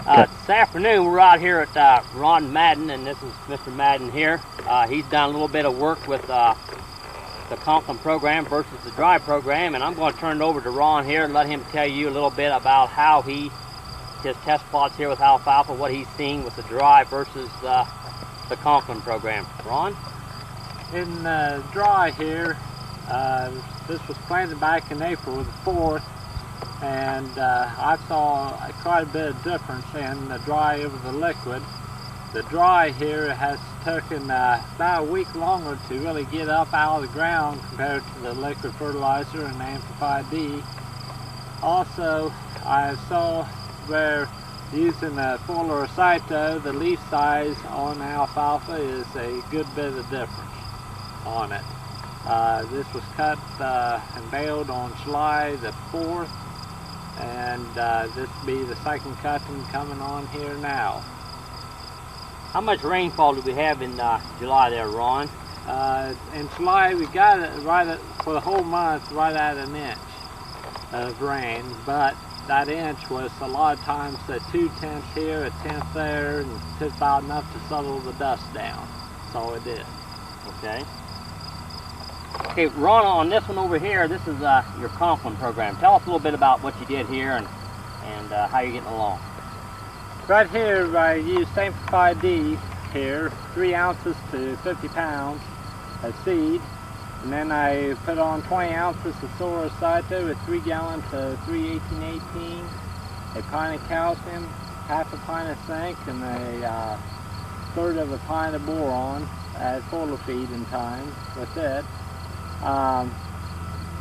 This afternoon we're out here at Ron Madden, and this is Mr. Madden here. He's done a little bit of work with the Conklin program versus the dry program, and I'm going to turn it over to Ron here and let him tell you a little bit about how his test plots here with alfalfa, what he's seeing with the dry versus the Conklin program. Ron? In dry here, this was planted back in April the 4th, and I saw quite a bit of difference in the dry over the liquid. The dry here has taken about a week longer to really get up out of the ground compared to the liquid fertilizer and the amplified D. Also, I saw where using the fuller cyto, the leaf size on alfalfa is a good bit of difference on it. This was cut and baled on July the 4th, and this will be the second cutting coming on here now. How much rainfall do we have in July there, Ron? In July we got it for the whole month right at an inch of rain, but that inch was a lot of times 2/10 here, 1/10 there, and just about enough to settle the dust down. That's all it did. Okay. Okay, Ron, on this one over here, this is your Conklin program. Tell us a little bit about what you did here and how you're getting along. Right here, I used amplified D here, 3 ounces to 50 pounds of seed, and then I put on 20 ounces of solar cyto with 3 gallons to 3-18-18, a pint of calcium, half a pint of zinc, and a third of a pint of boron at full feeding time with it.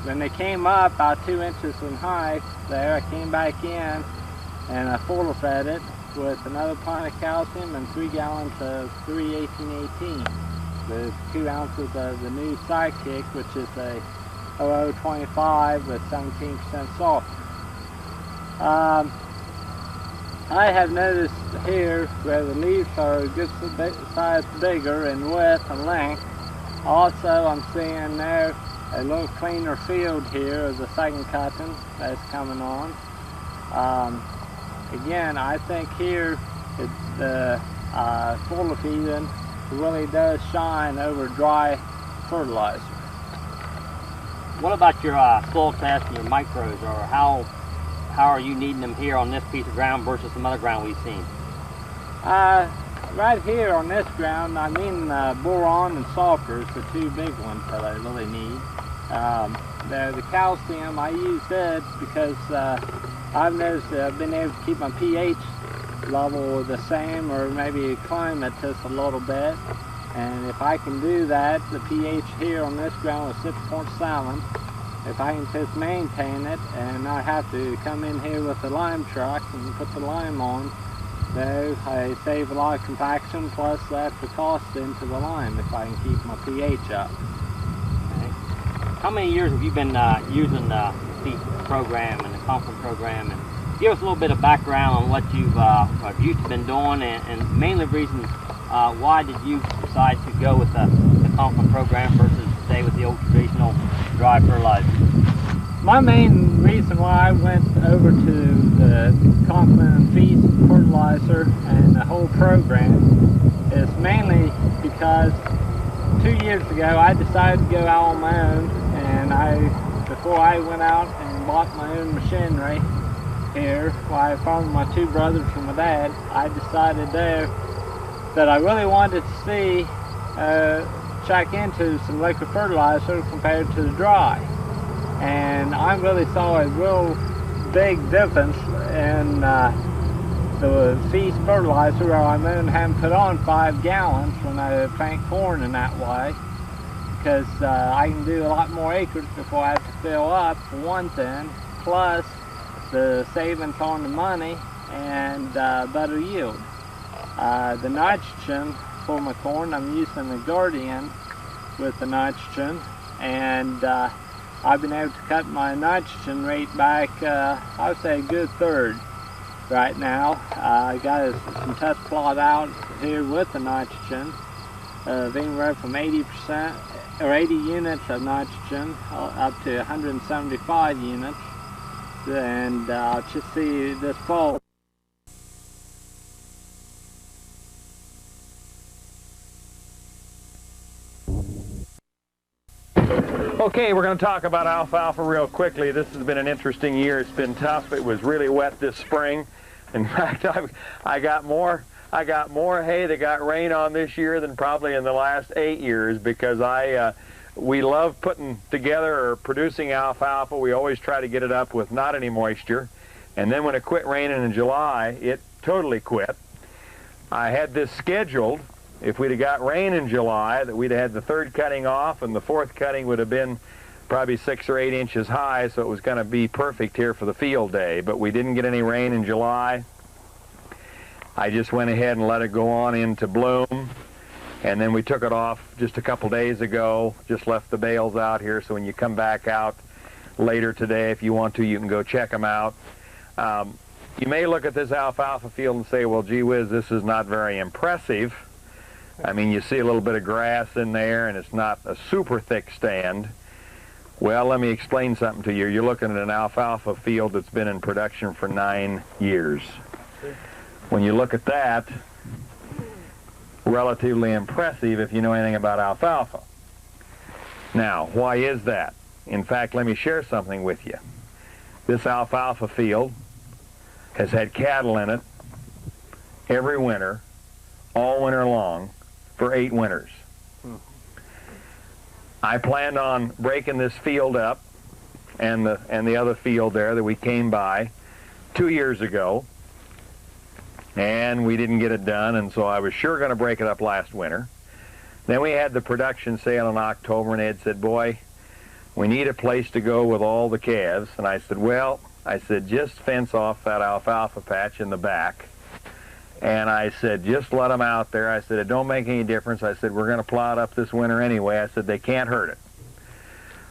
When they came up about 2 inches in height there, I came back in and I full fed it with another pint of calcium and 3 gallons of 3-18-18 with 2 ounces of the new Sidekick, which is a 0025 with 17% sulfur. I have noticed here where the leaves are a good size bigger in width and length. Also, I'm seeing there a little cleaner field here of the second cutting that's coming on. Again, I think here the fuller feeding really does shine over dry fertilizer. What about your soil test and your micros, or how are you needing them here on this piece of ground versus some other ground we've seen? Right here on this ground, I mean boron and sulfur is the 2 big ones that I really need. The calcium, I use it because I've noticed that I've been able to keep my pH level the same, or maybe climb it just a little bit. And if I can do that, the pH here on this ground is 6.7. If I can just maintain it and not have to come in here with the lime truck and put the lime on, so I save a lot of compaction, plus that's the cost into the lime if I can keep my pH up. Okay. How many years have you been using the seed program and the Conklin program? And give us a little bit of background on what you've been doing, and mainly the reason why did you decide to go with the Conklin program versus stay with the old traditional dry fertilizer? My main reason why I went over to the Conklin feed fertilizer and the whole program is mainly because 2 years ago I decided to go out on my own, and before I went out and bought my own machinery here, while I farmed my 2 brothers and my dad, I decided there that I really wanted to see, check into some liquid fertilizer compared to the dry. And I really saw a real big difference in the feed fertilizer, where I'm only having put on 5 gallons when I plant corn in that way, because I can do a lot more acres before I have to fill up, for one thing, plus the savings on the money and better yield. The nitrogen for my corn, I'm using the Guardian with the nitrogen, and I've been able to cut my nitrogen rate back, I would say a good third right now. I got some test plot out here with the nitrogen of anywhere from 80% or 80 units of nitrogen up to 175 units, and I'll just see this fall. Okay, we're going to talk about alfalfa real quickly. This has been an interesting year. It's been tough. It was really wet this spring. In fact, I got more hay that got rain on this year than probably in the last 8 years, because we love putting together or producing alfalfa. We always try to get it up with not any moisture. And then when it quit raining in July, it totally quit. I had this scheduled. If we'd have got rain in July, that we'd have had the third cutting off, and the fourth cutting would have been probably 6 or 8 inches high, so it was going to be perfect here for the field day. But we didn't get any rain in July. I just went ahead and let it go on into bloom, and then we took it off just a couple days ago. Just left the bales out here, so when you come back out later today, if you want to, you can go check them out. You may look at this alfalfa field and say, well, gee whiz, this is not very impressive. I mean, you see a little bit of grass in there, and it's not a super thick stand. Well, let me explain something to you. You're looking at an alfalfa field that's been in production for 9 years. When you look at that, relatively impressive if you know anything about alfalfa. Now, why is that? In fact, let me share something with you. This alfalfa field has had cattle in it every winter, all winter long, for 8 winters. I planned on breaking this field up and the other field there that we came by 2 years ago, and we didn't get it done, and so I was sure going to break it up last winter. Then we had the production sale in October, and Ed said, boy, we need a place to go with all the calves. And I said, well, just fence off that alfalfa patch in the back. And I said, just let them out there. I said, it don't make any difference. I said, we're going to plow it up this winter anyway. I said, they can't hurt it.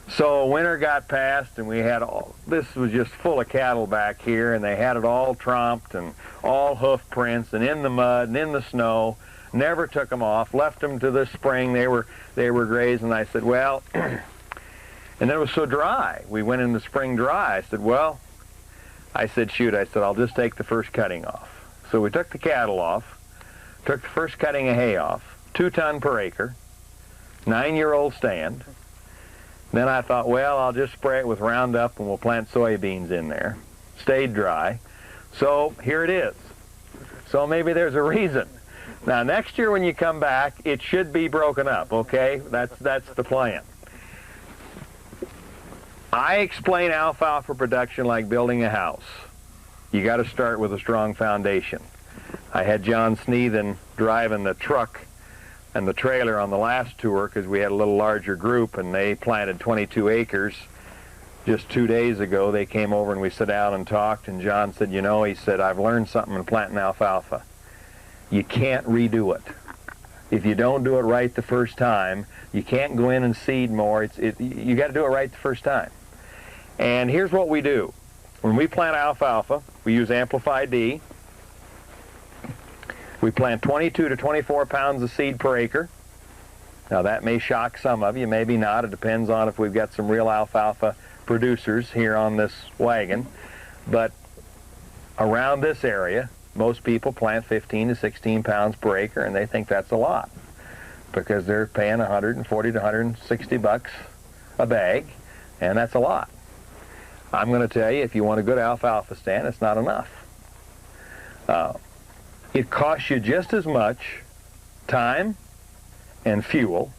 So winter got past, and we had this was just full of cattle back here, and they had it all tromped and all hoof prints and in the mud and in the snow. Never took them off, left them to the spring. They were grazing. I said, well, and then it was so dry. We went in the spring dry. I said, well, shoot, I'll just take the first cutting off. So we took the cattle off, took the first cutting of hay off, 2 ton per acre, 9-year-old stand. Then I thought, well, I'll just spray it with Roundup and we'll plant soybeans in there. Stayed dry. So here it is. So maybe there's a reason. Now next year when you come back, it should be broken up, okay? That's the plan. I explain alfalfa production like building a house. You got to start with a strong foundation. I had John Sneathen driving the truck and the trailer on the last tour because we had a little larger group, and they planted 22 acres. Just 2 days ago, they came over and we sat down and talked, and John said, you know, he said, I've learned something in planting alfalfa. You can't redo it. If you don't do it right the first time, you can't go in and seed more. You got to do it right the first time. And here's what we do. When we plant alfalfa, we use Amplify D. We plant 22 to 24 pounds of seed per acre. Now that may shock some of you, maybe not. It depends on if we've got some real alfalfa producers here on this wagon. But around this area, most people plant 15 to 16 pounds per acre, and they think that's a lot because they're paying 140 to 160 bucks a bag, and that's a lot. I'm going to tell you, if you want a good alfalfa stand, it's not enough. It costs you just as much time and fuel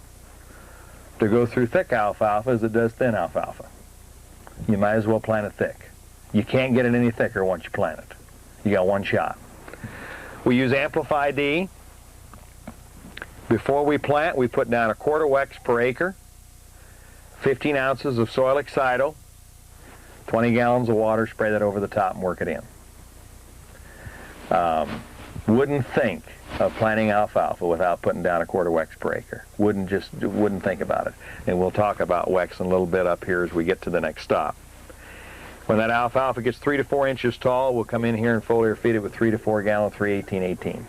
to go through thick alfalfa as it does thin alfalfa. You might as well plant it thick. You can't get it any thicker once you plant it. You got one shot. We use Amplify D. Before we plant, we put down 1/4 Wex per acre, 15 ounces of soil excido, 20 gallons of water, spray that over the top and work it in. Wouldn't think of planting alfalfa without putting down 1/4 Wex per acre. Wouldn't think about it. And we'll talk about Wex in a little bit up here as we get to the next stop. When that alfalfa gets 3 to 4 inches tall, we'll come in here and foliar feed it with 3 to 4 gallon 318/18.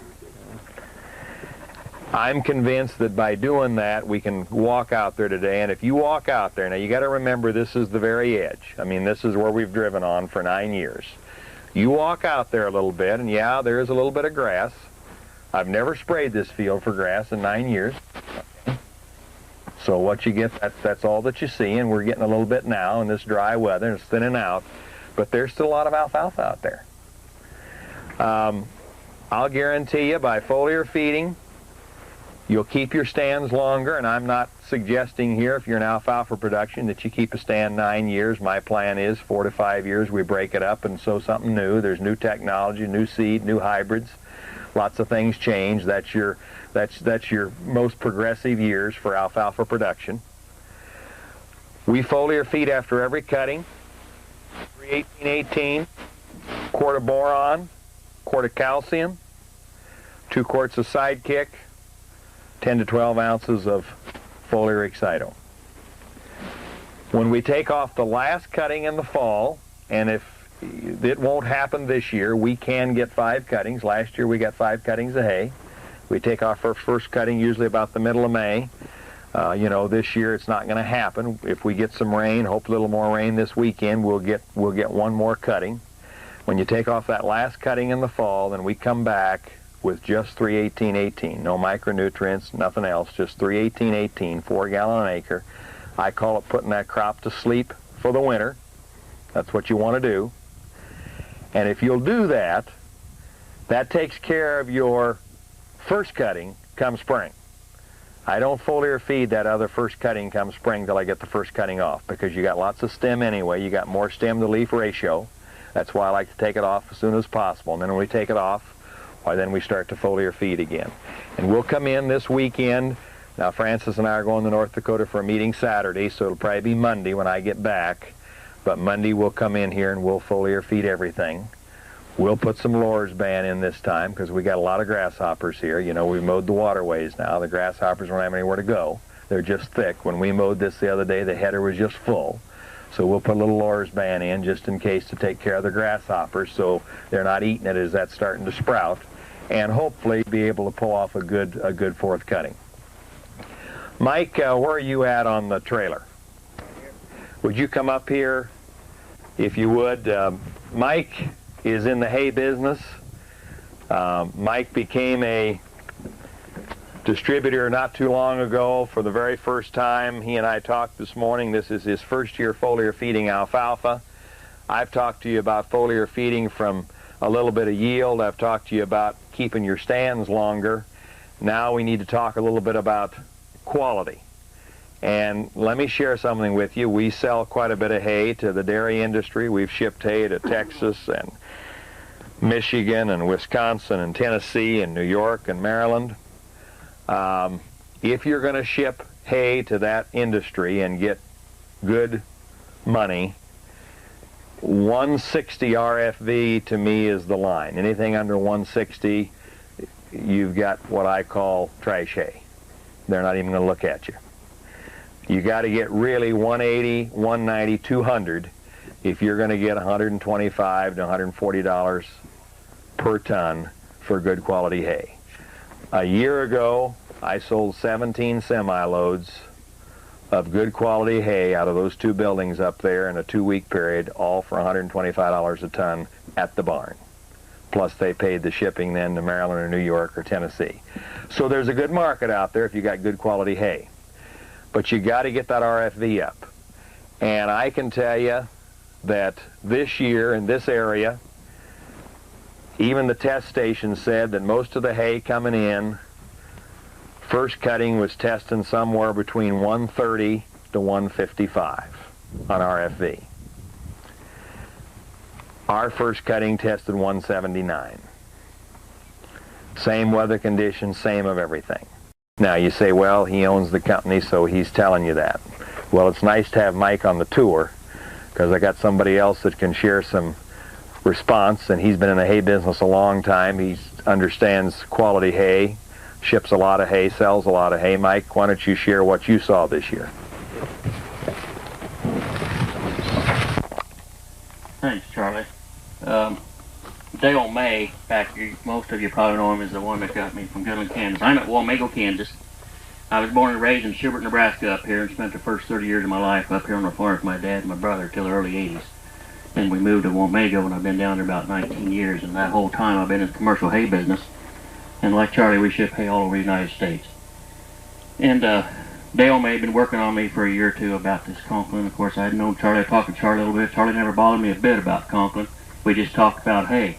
I'm convinced that by doing that, we can walk out there today, and if you walk out there, now you got to remember this is the very edge. I mean, this is where we've driven on for 9 years. You walk out there a little bit, and yeah, there is a little bit of grass. I've never sprayed this field for grass in 9 years. So what you get, that's all that you see, and we're getting a little bit now in this dry weather, and it's thinning out, but there's still a lot of alfalfa out there. I'll guarantee you by foliar feeding, you'll keep your stands longer, and I'm not suggesting here, if you're in alfalfa production, that you keep a stand 9 years. My plan is 4 to 5 years, we break it up and sow something new. There's new technology, new seed, new hybrids. Lots of things change. That's your most progressive years for alfalfa production. We foliar feed after every cutting, 3-18-18, quart of boron, quart of calcium, 2 quarts of sidekick, 10 to 12 ounces of foliar excido. When we take off the last cutting in the fall, and if it won't happen this year, we can get 5 cuttings. Last year we got 5 cuttings of hay. We take off our first cutting usually about the middle of May. You know, this year it's not going to happen. If we get some rain, hope a little more rain this weekend, we'll get 1 more cutting. When you take off that last cutting in the fall, then we come back with just 3-18-18, no micronutrients, nothing else, just 3-18-18, 4 gallon an acre. I call it putting that crop to sleep for the winter. That's what you want to do. And if you'll do that, that takes care of your first cutting come spring. I don't foliar feed that other first cutting come spring till I get the first cutting off, because you got lots of stem anyway. You got more stem to leaf ratio. That's why I like to take it off as soon as possible. And then when we take it off, why then we start to foliar feed again. And we'll come in this weekend. Now Francis and I are going to North Dakota for a meeting Saturday, so it'll probably be Monday when I get back. But Monday we'll come in here and we'll foliar feed everything. We'll put some Lorsban in this time because we got a lot of grasshoppers here. You know, we mowed the waterways now. The grasshoppers don't have anywhere to go. They're just thick. When we mowed this the other day, the header was just full. So we'll put a little Lorsban in just in case to take care of the grasshoppers so they're not eating it as that's starting to sprout, and hopefully be able to pull off a good fourth cutting. Mike, where are you at on the trailer? Would you come up here if you would? Mike is in the hay business. Mike became a distributor not too long ago for the very first time. He and I talked this morning. This is his first year foliar feeding alfalfa. I've talked to you about foliar feeding from a little bit of yield. I've talked to you about keeping your stands longer. Now we need to talk a little bit about quality. And let me share something with you. We sell quite a bit of hay to the dairy industry. We've shipped hay to Texas and Michigan and Wisconsin and Tennessee and New York and Maryland. If you're going to ship hay to that industry and get good money, 160 RFV to me is the line. Anything under 160, you've got what I call trash hay. They're not even going to look at you. You got to get really 180, 190, 200 if you're going to get $125 to $140 per ton for good quality hay. A year ago, I sold 17 semi-loads of good quality hay out of those 2 buildings up there in a 2-week period, all for $125 a ton at the barn. Plus they paid the shipping then to Maryland or New York or Tennessee. So there's a good market out there if you got good quality hay. But you got to get that RFV up. And I can tell you that this year in this area, even the test station said that most of the hay coming in, first cutting was testing somewhere between 130 to 155 on RFV. Our first cutting tested 179. Same weather conditions, same of everything. Now you say, well, he owns the company, so he's telling you that. Well, it's nice to have Mike on the tour because I got somebody else that can share some response, and he's been in the hay business a long time. He understands quality hay, ships a lot of hay, sells a lot of hay. Mike, why don't you share what you saw this year? Thanks, Charlie. Dale May, most of you probably know him as the one that got me from Goodland, Kansas. I'm at Wamego, Kansas. I was born and raised in Schubert, Nebraska up here and spent the first 30 years of my life up here on the farm with my dad and my brother till the early 80s. Then we moved to Wamego and I've been down there about 19 years, and that whole time I've been in the commercial hay business. And like Charlie, we ship hay all over the United States. And Dale may have been working on me for a year or two about this Conklin. Of course, I had known Charlie. I talked to Charlie a little bit. Charlie never bothered me a bit about Conklin. We just talked about hay.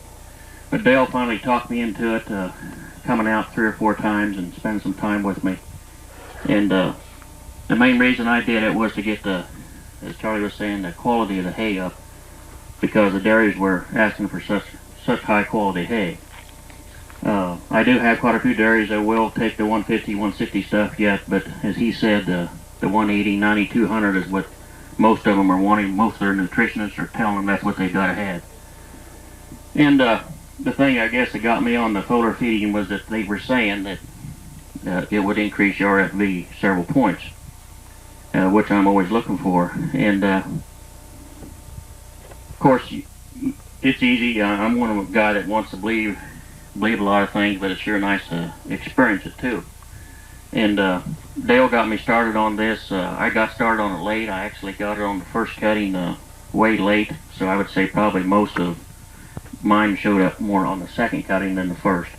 But Dale finally talked me into it, coming out 3 or 4 times and spending some time with me. And the main reason I did it was to get the, as Charlie was saying, the quality of the hay up, because the dairies were asking for such high quality hay. I do have quite a few dairies that will take the 150, 160 stuff yet, but as he said, the 180, 90, 200 is what most of them are wanting. Most of their nutritionists are telling them that's what they've got to have. And the thing I guess that got me on the foliar feeding was that they were saying that it would increase your RFV several points, which I'm always looking for. And of course, it's easy. I'm one of the guys that wants to believe a lot of things, but it's sure nice to experience it too. And Dale got me started on this. I got started on it late. I actually got it on the first cutting way late, so I would say probably most of mine showed up more on the second cutting than the first.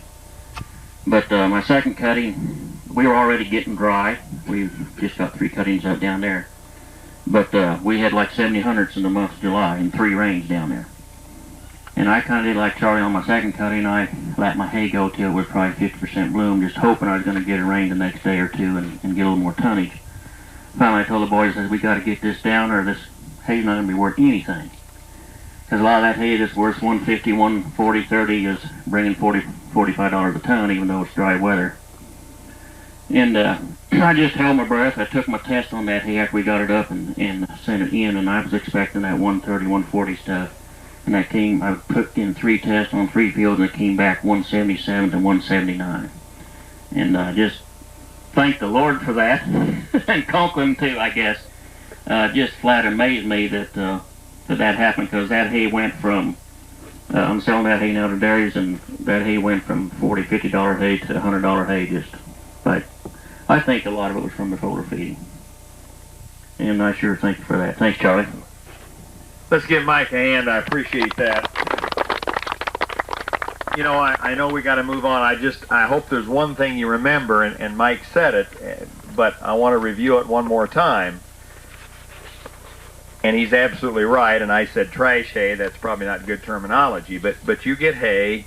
But my second cutting, we were already getting dry. We just got 3 cuttings out down there. But we had like 70 hundredths in the month of July and 3 rains down there. And I kind of did like Charlie on my second cutting. I let my hay go till it was probably 50% bloom, just hoping I was going to get a rain the next day or two and get a little more tonnage. Finally I told the boys, I said, we got to get this down or this hay's not going to be worth anything. Because a lot of that hay that's worth 150, 140, 30 is bringing $40, $45 a ton, even though it's dry weather. And I just held my breath. I took my test on that hay after we got it up and sent it in, and I was expecting that 130, 140 stuff. And that came, I put in 3 tests on 3 fields, and it came back 177 to 179. And I just thank the Lord for that, and Conklin too, I guess. Just flat amazed me that that happened, because that hay went from, I'm selling that hay now to dairies, and that hay went from $40, $50 hay to $100 hay. Just, but I think a lot of it was from the foliar feeding. And I sure thank you for that. Thanks, Charlie. Let's give Mike a hand. I appreciate that. You know, I know we got to move on. I hope there's one thing you remember, and Mike said it, but I want to review it one more time. And he's absolutely right, and I said trash hay. That's probably not good terminology, but you get hay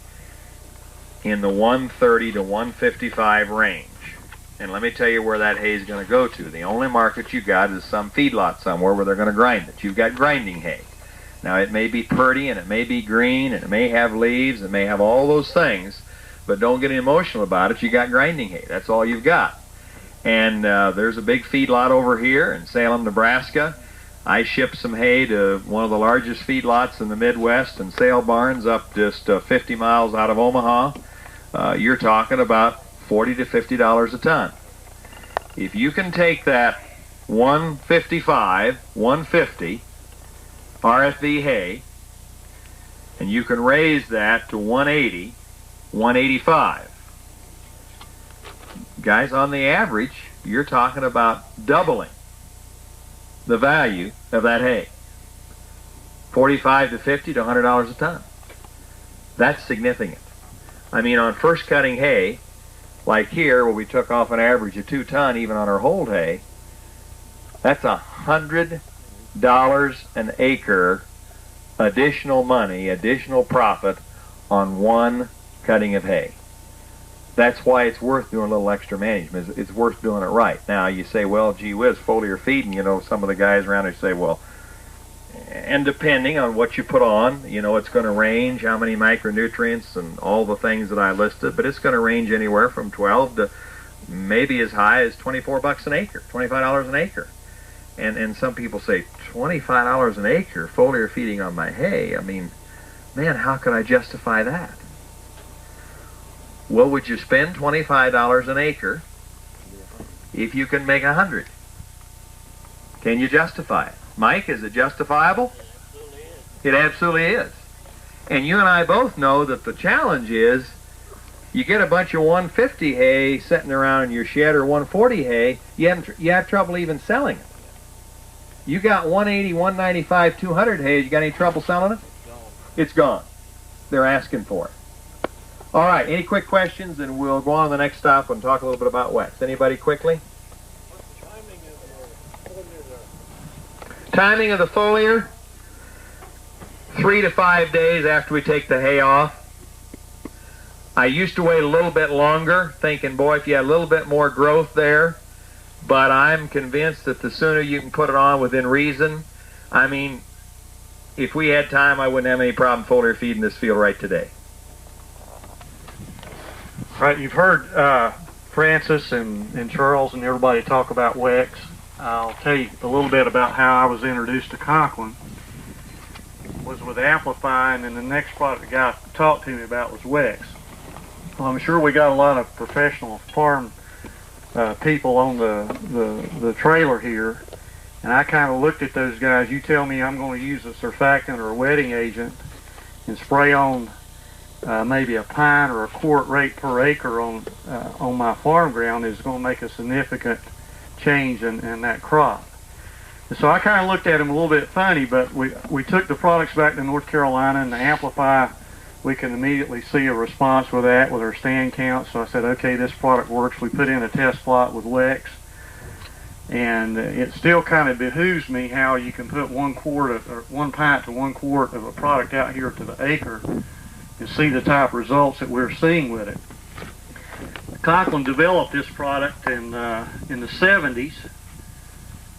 in the 130 to 155 range. And let me tell you where that hay is going to go to. The only market you got is some feedlot somewhere where they're going to grind it. You've got grinding hay. Now, it may be pretty, and it may be green, and it may have leaves, it may have all those things, but don't get emotional about it. You got grinding hay. That's all you've got. And there's a big feedlot over here in Salem, Nebraska. I shipped some hay to one of the largest feedlots in the Midwest and sale barns up just 50 miles out of Omaha. You're talking about $40 to $50 a ton. If you can take that 155, 150 RFV hay, and you can raise that to 180, 185. Guys, on the average, you're talking about doubling the value of that hay. $45 to $50 to $100 a ton. That's significant. I mean, on first cutting hay, like here, where we took off an average of 2 ton even on our hold hay, that's $100 an acre additional money, additional profit on one cutting of hay. That's why it's worth doing a little extra management. It's worth doing it right. Now, you say, well, gee whiz, foliar feeding, you know, some of the guys around there say, well, and depending on what you put on, you know, it's going to range, how many micronutrients and all the things that I listed, but it's going to range anywhere from 12 to maybe as high as $24 an acre, $25 an acre. And some people say, $25 an acre foliar feeding on my hay? I mean, man, how could I justify that? Well, would you spend $25 an acre if you can make 100? Can you justify it? Mike, is it justifiable? It absolutely is. And you and I both know that the challenge is you get a bunch of 150 hay sitting around in your shed, or 140 hay, you have trouble even selling it. You got 180, 195, 200 hay, you got any trouble selling it? It's gone. They're asking for it. All right, any quick questions, and we'll go on to the next stop and talk a little bit about wets. Anybody quickly? Chime Timing of the foliar, 3 to 5 days after we take the hay off. I used to wait a little bit longer, thinking, boy, if you had a little bit more growth there, but I'm convinced that the sooner you can put it on within reason. I mean, if we had time, I wouldn't have any problem foliar feeding this field right today. Right, you've heard Francis and Charles and everybody talk about Wex. I'll tell you a little bit about how I was introduced to Conklin. Was with Amplify, and then the next product the guy talked to me about was Wex. Well, I'm sure we got a lot of professional farm people on the trailer here, and I kind of looked at those guys. You tell me I'm going to use a surfactant or a wetting agent and spray on maybe a pine or a quart rate per acre on my farm ground is going to make a significant change in that crop. And so I kind of looked at them a little bit funny, but we took the products back to North Carolina, and the Amplify, we can immediately see a response with that, with our stand count. So I said, okay, this product works. We put in a test plot with Wex, and it still kind of behooves me how you can put 1 pint to 1 quart of a product out here to the acre and see the type of results that we're seeing with it. Conklin developed this product in the 70s,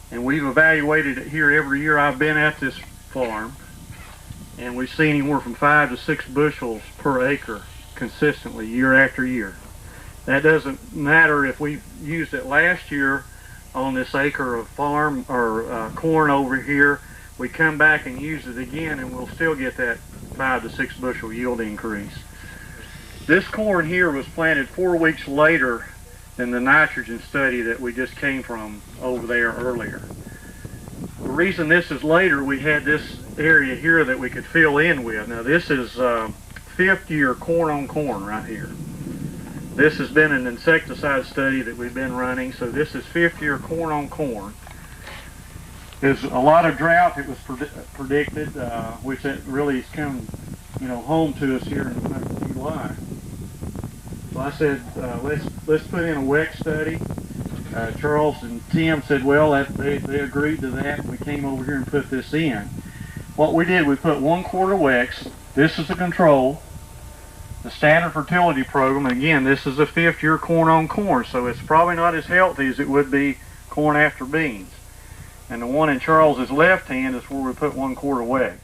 and we've evaluated it here every year I've been at this farm, and we've seen anywhere from 5 to 6 bushels per acre consistently year after year. That doesn't matter if we used it last year on this acre of farm or corn over here. We come back and use it again, and we'll still get that 5 to 6 bushel yield increase. This corn here was planted 4 weeks later than the nitrogen study that we just came from over there earlier. The reason this is later, we had this area here that we could fill in with. Now this is 5th year corn on corn right here. This has been an insecticide study that we've been running, so this is 5th year corn on corn. There's a lot of drought that was predicted, which it really has come, home to us here in July. So I said, let's put in a Wex study. Charles and Tim said, well, they agreed to that. We came over here and put this in. What we did, we put 1 quart of Wex. This is the control. The standard fertility program, and again, this is a 5th year corn on corn, so it's probably not as healthy as it would be corn after beans. And the one in Charles's left hand is where we put 1 quart of Wex.